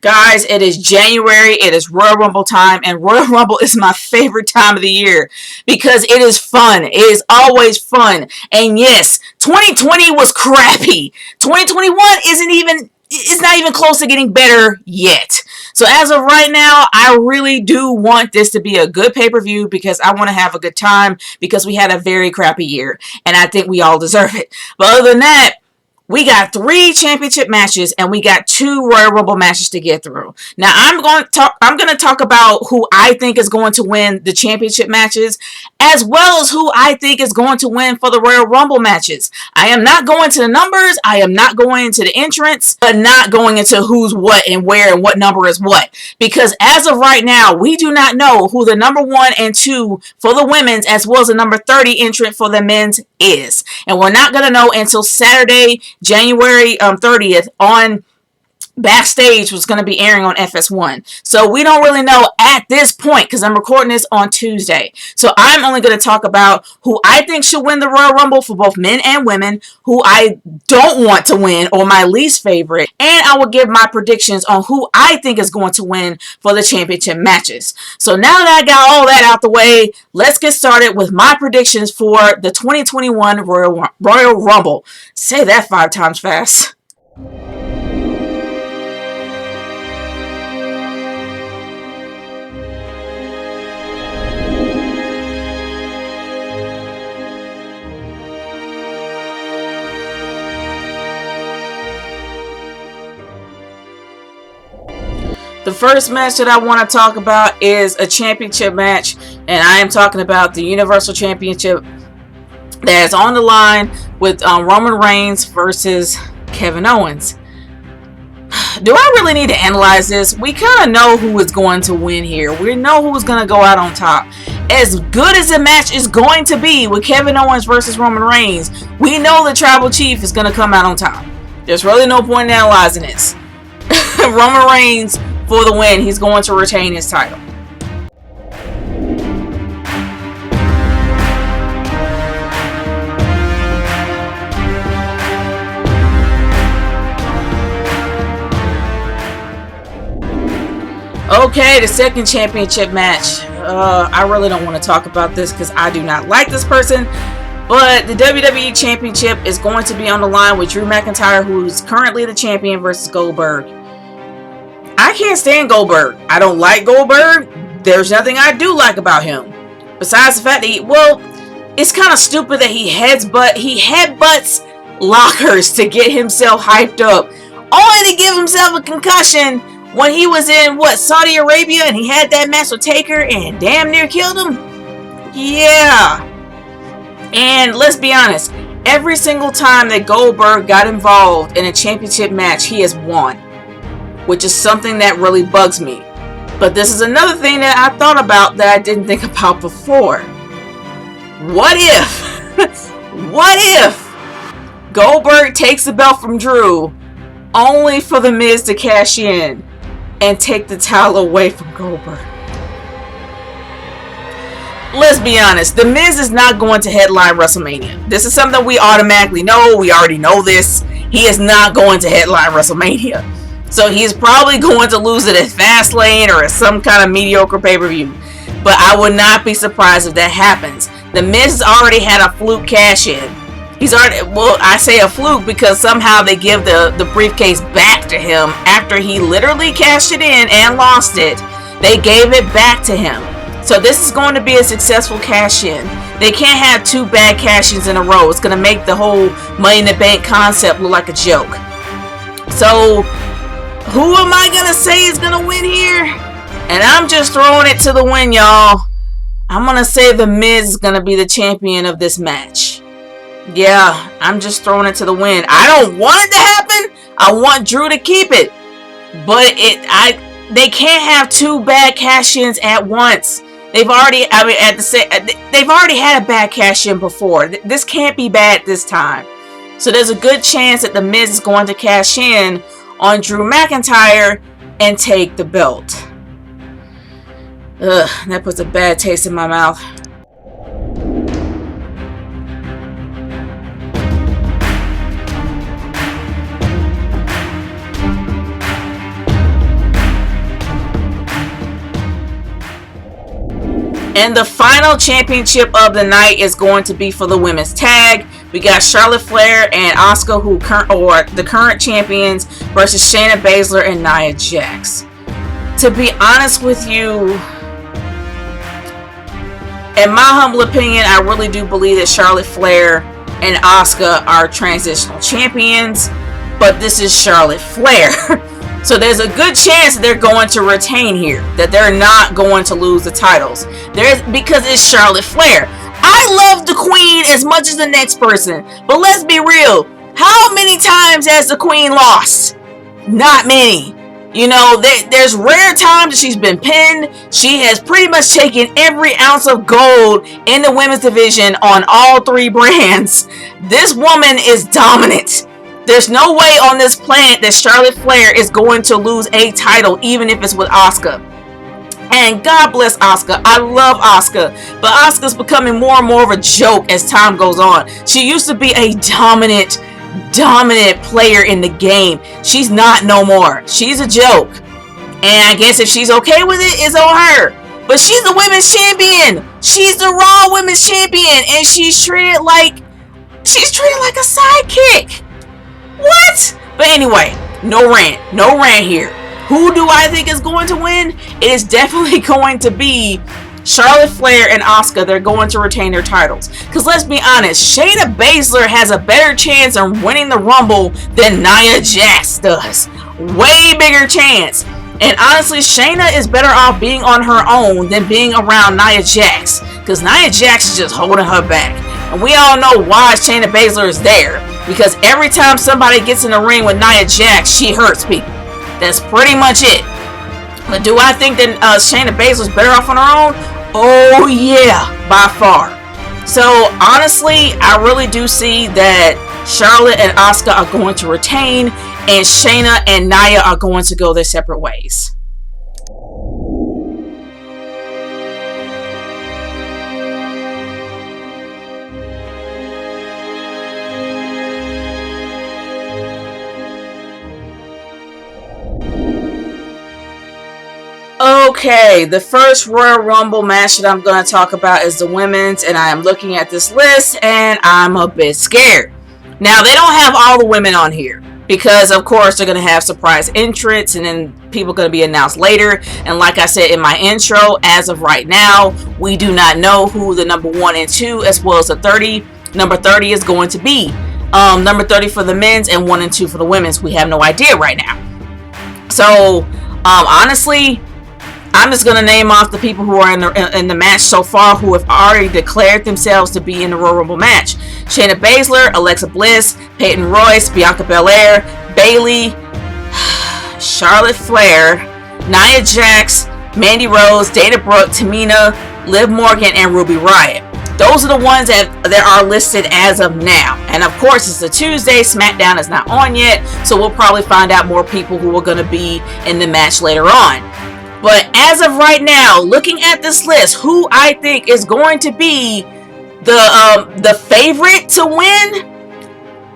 Guys, it is January, it is Royal Rumble time, and Royal Rumble is my favorite time of the year because it is fun. It is always fun. And yes, 2020 was crappy. 2021 isn't even it's not even close to getting better yet. So as of right now, I really do want this to be a good pay-per-view because I want to have a good time because we had a very crappy year and I think we all deserve it. But other than that, we got 3 championship matches and we got 2 Royal Rumble matches to get through. Now I'm going to talk about who I think is going to win the championship matches as well as who I think is going to win for the Royal Rumble matches. I am not going to the numbers, I am not going into the entrance, but not going into who's what and where and what number is what. Because as of right now, we do not know who the number 1 and 2 for the women's as well as the number 30 entrant for the men's is. And we're not going to know until Saturday, January 30th on Backstage, was going to be airing on FS1. So we don't really know at this point because I'm recording this on Tuesday. So I'm only going to talk about who I think should win the Royal Rumble for both men and women, who I don't want to win or my least favorite, and I will give my predictions on who I think is going to win for the championship matches. So now that I got all that out the way, let's get started with my predictions for the 2021 Royal Rumble. Say that 5 times fast. The first match that I want to talk about is a championship match, and I am talking about the Universal Championship that is on the line with Roman Reigns versus Kevin Owens. Do I really need to analyze this? We kind of know who is going to win here. We know who's going to go out on top. As good as the match is going to be with Kevin Owens versus Roman Reigns, we know the Tribal Chief is going to come out on top. There's really no point in analyzing this. Roman Reigns for the win. He's going to retain his title. Okay, the second championship match. I really don't want to talk about this because I do not like this person. But the WWE Championship is going to be on the line with Drew McIntyre, who is currently the champion, versus Goldberg. I can't stand Goldberg. I don't like Goldberg. There's nothing I do like about him. Besides the fact that it's kind of stupid that he headbutts lockers to get himself hyped up, only to give himself a concussion when he was in, Saudi Arabia, and he had that match with Taker and damn near killed him? Yeah. And let's be honest, every single time that Goldberg got involved in a championship match, he has won, which is something that really bugs me. But this is another thing that I thought about that I didn't think about before. What if Goldberg takes the belt from Drew only for The Miz to cash in and take the title away from Goldberg? Let's be honest, The Miz is not going to headline WrestleMania. This is something we automatically know. We already know this. He is not going to headline WrestleMania. So he's probably going to lose it at Fastlane or at some kind of mediocre pay-per-view. But I would not be surprised if that happens. The Miz has already had a fluke cash in. I say a fluke because somehow they give the briefcase back to him after he literally cashed it in and lost it. They gave it back to him. So this is going to be a successful cash in. They can't have 2 bad cash ins in a row. It's going to make the whole Money in the Bank concept look like a joke. So who am I going to say is going to win here? And I'm just throwing it to the wind, y'all. I'm going to say The Miz is going to be the champion of this match. Yeah, I'm just throwing it to the wind. I don't want it to happen. I want Drew to keep it. But they can't have 2 bad cash-ins at once. They've already had a bad cash-in before. This can't be bad this time. So there's a good chance that The Miz is going to cash in on Drew McIntyre and take the belt. Ugh, that puts a bad taste in my mouth. And the final championship of the night is going to be for the women's tag. We got Charlotte Flair and Asuka, the current champions, versus Shayna Baszler and Nia Jax. To be honest with you, in my humble opinion, I really do believe that Charlotte Flair and Asuka are transitional champions, but this is Charlotte Flair. So there's a good chance that they're going to retain here, that they're not going to lose the titles. Because it's Charlotte Flair. I love the Queen as much as the next person, but let's be real. How many times has the Queen lost? Not many. You know, there's rare times that she's been pinned. She has pretty much taken every ounce of gold in the women's division on all three brands. This woman is dominant. There's no way on this planet that Charlotte Flair is going to lose a title, even if it's with Asuka. And God bless Asuka. I love Asuka, but Asuka's becoming more and more of a joke as time goes on. She used to be a dominant player in the game. She's not no more. She's a joke. And I guess if she's okay with it, it's on her. But she's the women's champion. She's the Raw women's champion, and she's treated like a sidekick. What? But anyway, no rant here. Who do I think is going to win? It is definitely going to be Charlotte Flair and Asuka. They're going to retain their titles. Because let's be honest, Shayna Baszler has a better chance of winning the Rumble than Nia Jax does. Way bigger chance. And honestly, Shayna is better off being on her own than being around Nia Jax. Because Nia Jax is just holding her back. And we all know why Shayna Baszler is there. Because every time somebody gets in the ring with Nia Jax, she hurts people. That's pretty much it. But do I think that Shayna Baszler is better off on her own? Oh yeah, by far. So honestly, I really do see that Charlotte and Asuka are going to retain, and Shayna and Nia are going to go their separate ways. Okay, the first Royal Rumble match that I'm going to talk about is the women's, and I am looking at this list and I'm a bit scared. Now, they don't have all the women on here because, of course, they're going to have surprise entrants and then people are going to be announced later. And like I said in my intro, as of right now, we do not know who the number 1 and 2 as well as the 30. Number 30 is going to be. Number 30 for the men's and 1 and 2 for the women's. We have no idea right now. So, honestly, I'm just going to name off the people who are in the match so far who have already declared themselves to be in the Royal Rumble match. Shayna Baszler, Alexa Bliss, Peyton Royce, Bianca Belair, Bayley, Charlotte Flair, Nia Jax, Mandy Rose, Dana Brooke, Tamina, Liv Morgan, and Ruby Riott. Those are the ones that are listed as of now. And of course, it's a Tuesday. SmackDown is not on yet, so we'll probably find out more people who are going to be in the match later on. But as of right now, looking at this list, who I think is going to be the favorite to win,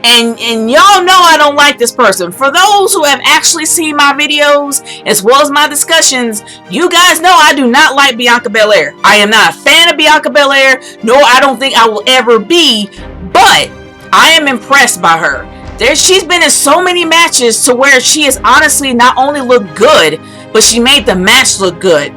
and y'all know I don't like this person. For those who have actually seen my videos as well as my discussions, you guys know I do not like Bianca Belair. I am not a fan of Bianca Belair, nor I don't think I will ever be, but I am impressed by her. She's been in so many matches to where she has honestly not only looked good, but she made the match look good.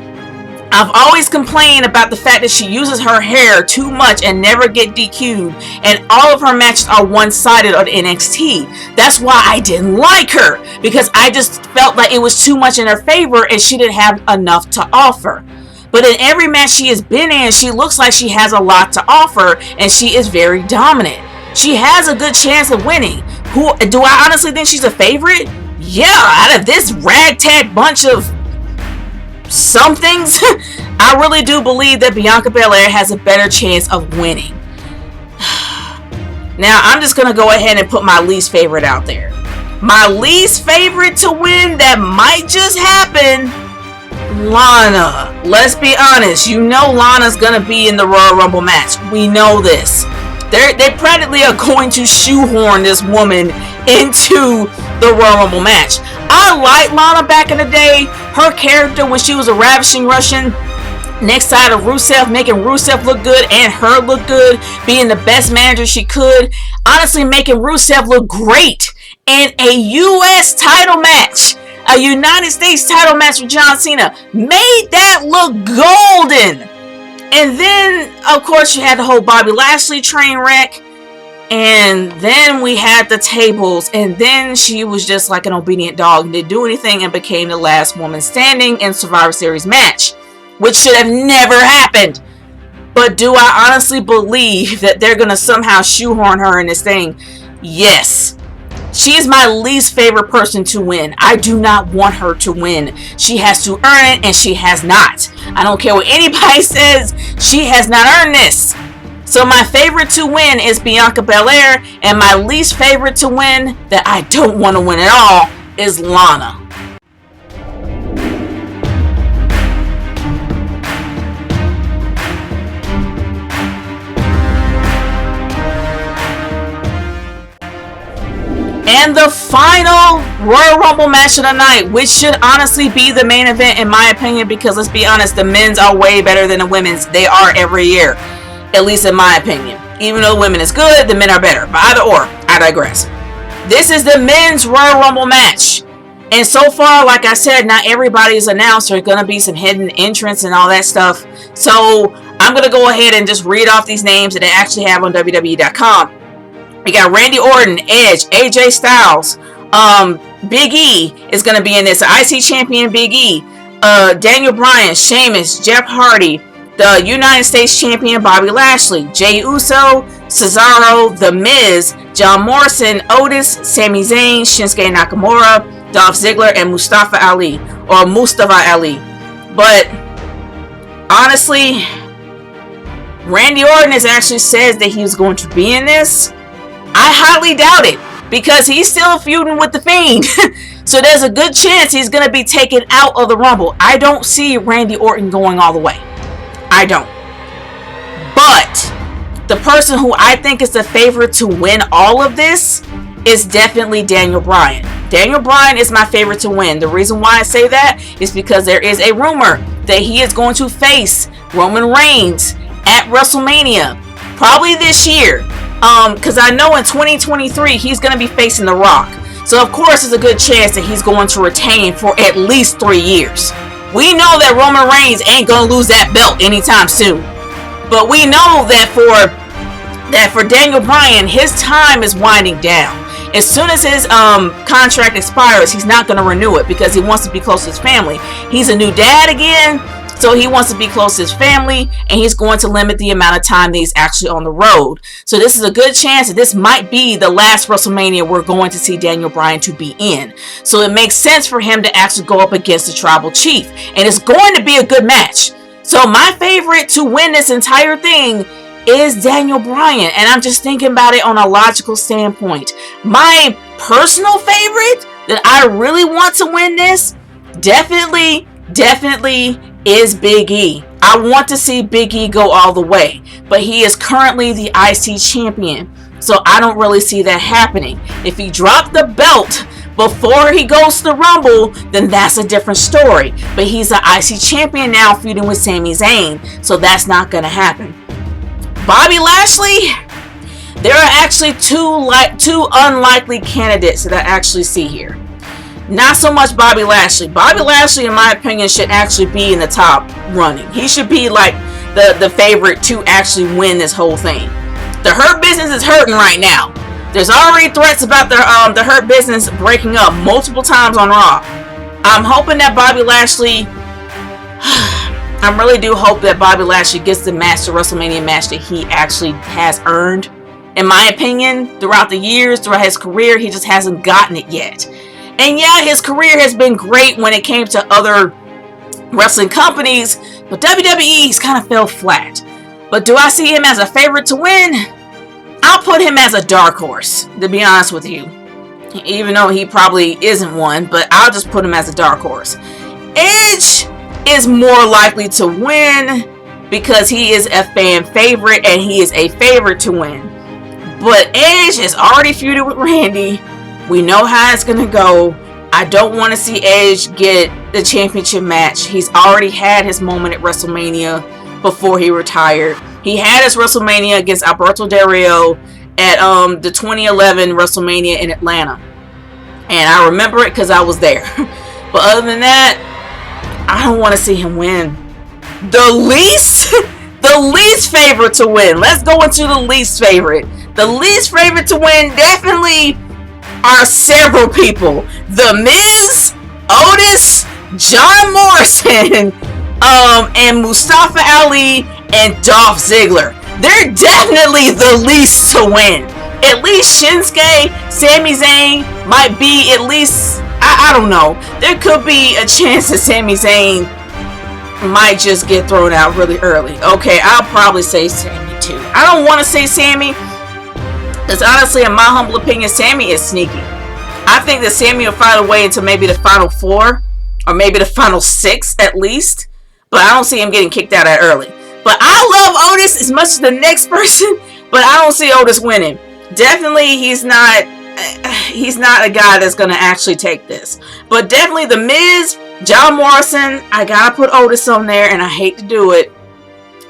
I've always complained about the fact that she uses her hair too much and never get DQ'd, and all of her matches are one-sided on NXT. That's why I didn't like her, because I just felt like it was too much in her favor and she didn't have enough to offer. But in every match she has been in, she looks like she has a lot to offer, and she is very dominant. She has a good chance of winning. Do I honestly think she's a favorite? Yeah, out of this ragtag bunch of somethings, I really do believe that Bianca Belair has a better chance of winning. Now, I'm just going to go ahead and put my least favorite out there. My least favorite to win that might just happen, Lana. Let's be honest. You know Lana's going to be in the Royal Rumble match. We know this. They practically are going to shoehorn this woman into the Royal Rumble match. I liked Lana back in the day. Her character when she was a Ravishing Russian next side of Rusev, making Rusev look good and her look good, being the best manager she could, honestly making Rusev look great in a U.S. title match, a United States title match with John Cena, made that look golden. And then, of course, you had the whole Bobby Lashley train wreck, and then we had the tables, and then she was just like an obedient dog and didn't do anything and became the last woman standing in Survivor Series match, which should have never happened. But do I honestly believe that they're going to somehow shoehorn her in this thing? Yes. She is my least favorite person to win. I do not want her to win. She has to earn it, and she has not. I don't care what anybody says. She has not earned this. So my favorite to win is Bianca Belair, and my least favorite to win that I don't want to win at all is Lana. And the final Royal Rumble match of the night, which should honestly be the main event in my opinion, because let's be honest, the men's are way better than the women's. They are every year, at least in my opinion. Even though the women is good, the men are better. But either or, I digress. This is the men's Royal Rumble match. And so far, like I said, not everybody is announced. There's going to be some hidden entrants and all that stuff. So I'm going to go ahead and just read off these names that they actually have on WWE.com. We got Randy Orton, Edge, AJ Styles, Big E is going to be in this. IC Champion Big E, Daniel Bryan, Sheamus, Jeff Hardy, the United States Champion Bobby Lashley, Jey Uso, Cesaro, The Miz, John Morrison, Otis, Sami Zayn, Shinsuke Nakamura, Dolph Ziggler, and Mustafa Ali. But honestly, Randy Orton has actually said that he was going to be in this. I highly doubt it, because he's still feuding with The Fiend. So there's a good chance he's going to be taken out of the Rumble. I don't see Randy Orton going all the way. I don't. But the person who I think is the favorite to win all of this is definitely Daniel Bryan. Daniel Bryan is my favorite to win. The reason why I say that is because there is a rumor that he is going to face Roman Reigns at WrestleMania, probably this year. Because I know in 2023 he's going to be facing The Rock. So of course there's a good chance that he's going to retain for at least 3 years. We know that Roman Reigns ain't going to lose that belt anytime soon. But we know that for Daniel Bryan, his time is winding down. As soon as his contract expires, he's not going to renew it because he wants to be close to his family. He's a new dad again. So he wants to be close to his family, and he's going to limit the amount of time that he's actually on the road. So this is a good chance that this might be the last WrestleMania we're going to see Daniel Bryan to be in. So it makes sense for him to actually go up against the Tribal Chief. And it's going to be a good match. So my favorite to win this entire thing is Daniel Bryan. And I'm just thinking about it on a logical standpoint. My personal favorite that I really want to win this, definitely is Big E. I want to see Big E go all the way, but he is currently the IC champion, so I don't really see that happening. If he dropped the belt before he goes to the Rumble, then that's a different story, but he's the IC champion now, feuding with Sami Zayn, so that's not going to happen. Bobby Lashley, there are actually two unlikely candidates that I actually see here. Not so much Bobby Lashley. Bobby Lashley, in my opinion, should actually be in the top running. He should be like the favorite to actually win this whole thing. The Hurt Business is hurting right now. There's already threats about the Hurt Business breaking up multiple times on Raw. I'm hoping that Bobby Lashley... I really do hope that Bobby Lashley gets the WrestleMania match that he actually has earned. In my opinion, throughout the years, throughout his career, he just hasn't gotten it yet. And yeah, his career has been great when it came to other wrestling companies, but WWE's kind of fell flat. But do I see him as a favorite to win? I'll put him as a dark horse, to be honest with you. Even though he probably isn't one, but I'll just put him as a dark horse. Edge is more likely to win because he is a fan favorite and he is a favorite to win. But Edge has already feuded with Randy. We know how it's going to go. I don't want to see Edge get the championship match. He's already had his moment at WrestleMania before he retired. He had his WrestleMania against Alberto Del Rio at the 2011 WrestleMania in Atlanta. And I remember it because I was there. But other than that, I don't want to see him win. The least favorite to win. Let's go into the least favorite. The least favorite to win definitely are several people. The Miz, Otis, John Morrison, and Mustafa Ali and Dolph Ziggler. They're definitely the least to win. At least Shinsuke, Sami Zayn might be at least, I don't know. There could be a chance that Sami Zayn might just get thrown out really early. Okay, I'll probably say Sami too. I don't want to say Sami, because honestly, in my humble opinion, Sami is sneaky. I think that Sami will find a way into maybe the final 4, or maybe the final 6 at least. But I don't see him getting kicked out that early. But I love Otis as much as the next person, but I don't see Otis winning. Definitely, he's not a guy that's going to actually take this. But definitely The Miz, John Morrison, I gotta put Otis on there, and I hate to do it.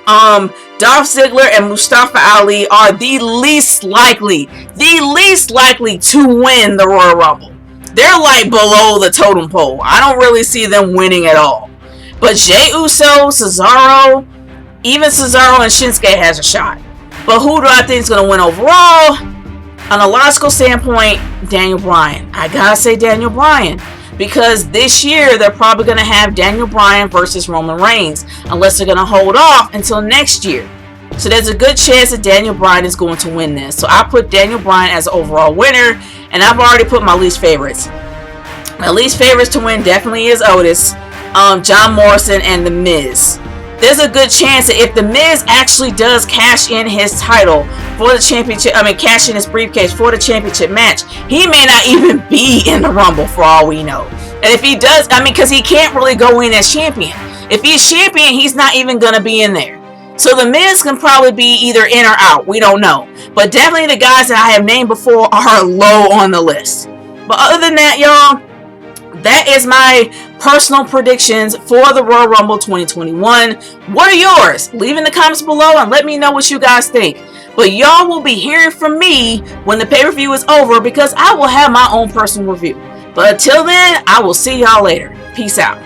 Dolph Ziggler and Mustafa Ali are the least likely to win the Royal Rumble. They're like below the totem pole. I don't really see them winning at all. But Jey Uso, Cesaro, even Cesaro and Shinsuke has a shot. But who do I think is going to win overall? On a logical standpoint, Daniel Bryan. I gotta say Daniel Bryan. Because this year, they're probably going to have Daniel Bryan versus Roman Reigns. Unless they're going to hold off until next year. So there's a good chance that Daniel Bryan is going to win this. So I put Daniel Bryan as an overall winner. And I've already put my least favorites. My least favorites to win definitely is Otis, John Morrison, and The Miz. There's a good chance that if The Miz actually does cash in his title for the championship, cash in his briefcase for the championship match, he may not even be in the Rumble for all we know. And if he does, because he can't really go in as champion. If he's champion, he's not even going to be in there. So The Miz can probably be either in or out. We don't know. But definitely the guys that I have named before are low on the list. But other than that, y'all, that is my personal predictions for the Royal Rumble 2021. What are yours? Leave in the comments below and let me know what you guys think. But y'all will be hearing from me when the pay-per-view is over, because I will have my own personal review. But until then, I will see y'all later. Peace out.